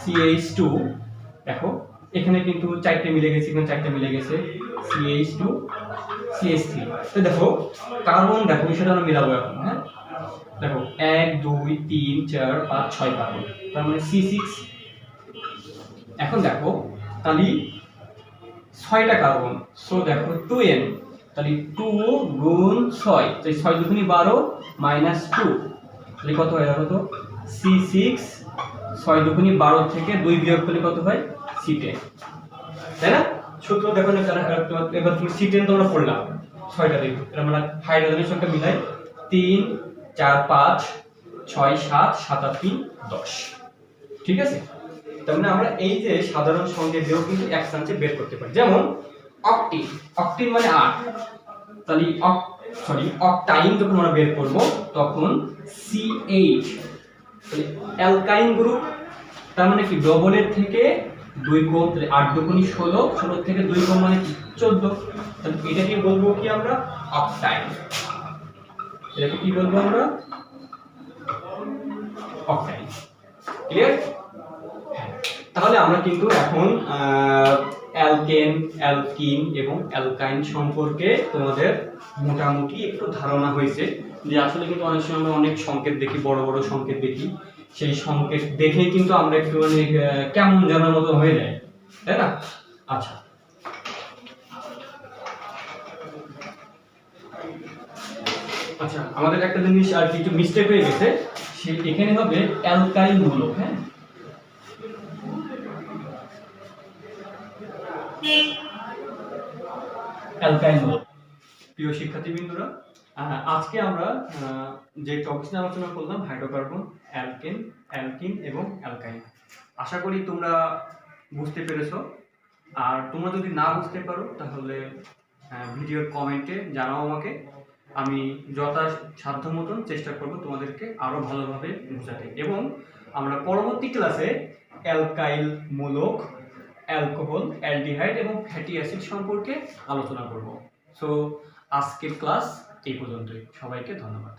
CH2, দেখো এখানে কিন্তু 4টে মিলে গেছে, এখানে 4টে মিলে গেছে, CH2 CH3। তো দেখো কার্বন দেখো সেটা আমরা মিলাবো এখন। হ্যাঁ, দেখো 1 2 3 4 5 6 কার্বন, তার মানে C6। এখন দেখো তাহলে 6টা কার্বন, সো দেখো 2n, তাহলে 2 গুণ 6, তাই 6 দুগুণে 12 মাইনাস 2, তাহলে কত হয় দেখো তো C6। 6 দুগুণে 12 থেকে 2 বিয়োগ করলে কত হয় C10, তাই না। সূত্র দেখো না, এবার তুমি C10 তোমরা পড়লাম 6টা দেখো, আমরা হাইড্রোজেনের সংখ্যা মিলাই 3 4 5 6 7 7 8 3 10। ঠিক আছে, তার মানে আমরা এই যে সাধারণ সংকেত দিয়েও কিন্তু একসাথে বের করতে পারি। যেমন অক্টিন মানে 8, তাহলে অকটাইন যখন আমরা বের করব তখন C8। তাহলে অ্যালকাইন গ্রুপ, তার মানে কি ডবলের থেকে 2 কম, তাহলে 8 দুগুণী 16, 16 থেকে 2 কম মানে কি 14। তাহলে এটাকে বলবো কি আমরা অকটাইন, এটাকে কি বলবো আমরা অকটাইন। ক্লিয়ার? তাহলে আমরা কিন্তু এখন অ্যালকেন, অ্যালকিন এবং অ্যালকাইন সম্পর্কে তোমাদের মোটামুটি একটু ধারণা হয়েছে যে আসলে কিন্তু অনেক সময় আমরা অনেক সংকেত দেখি, বড় বড় সংকেত দেখি, সেই সংকেত দেখেই কিন্তু আমরা একটু মানে কেমন জানার মতো হয়ে যায়, তাই না। আচ্ছা, আমাদের একটা জিনিস আর কিছু মিস্টেক হয়ে গেছে, সে এখানে হবে অ্যালকাইল মূলক। হ্যাঁ, অ্যালকাইল মূলক, প্রিয় শিক্ষার্থীবৃন্দরা, আজকে আমরা যে টপিক নিয়ে আলোচনা করলাম হাইড্রোকার্বন, অ্যালকেন, অ্যালকিন এবং অ্যালকাইন। আশা করি তোমরা বুঝতে পেরেছো। আর তোমরা যদি না বুঝতে পারো তাহলে ভিডিওর কমেন্টে জানাও আমাকে। আমি যথাসাধ্য মতন চেষ্টা করব তোমাদেরকে আরো ভালোভাবে বোঝাতে, এবং আমরা পরবর্তী ক্লাসে অ্যালকাইল মূলক, অ্যালকোহল, অ্যালডিহাইড এবং ফ্যাটি অ্যাসিড সম্পর্কে আলোচনা করব। সো আজকের ক্লাস এই পর্যন্তই। সবাইকে ধন্যবাদ।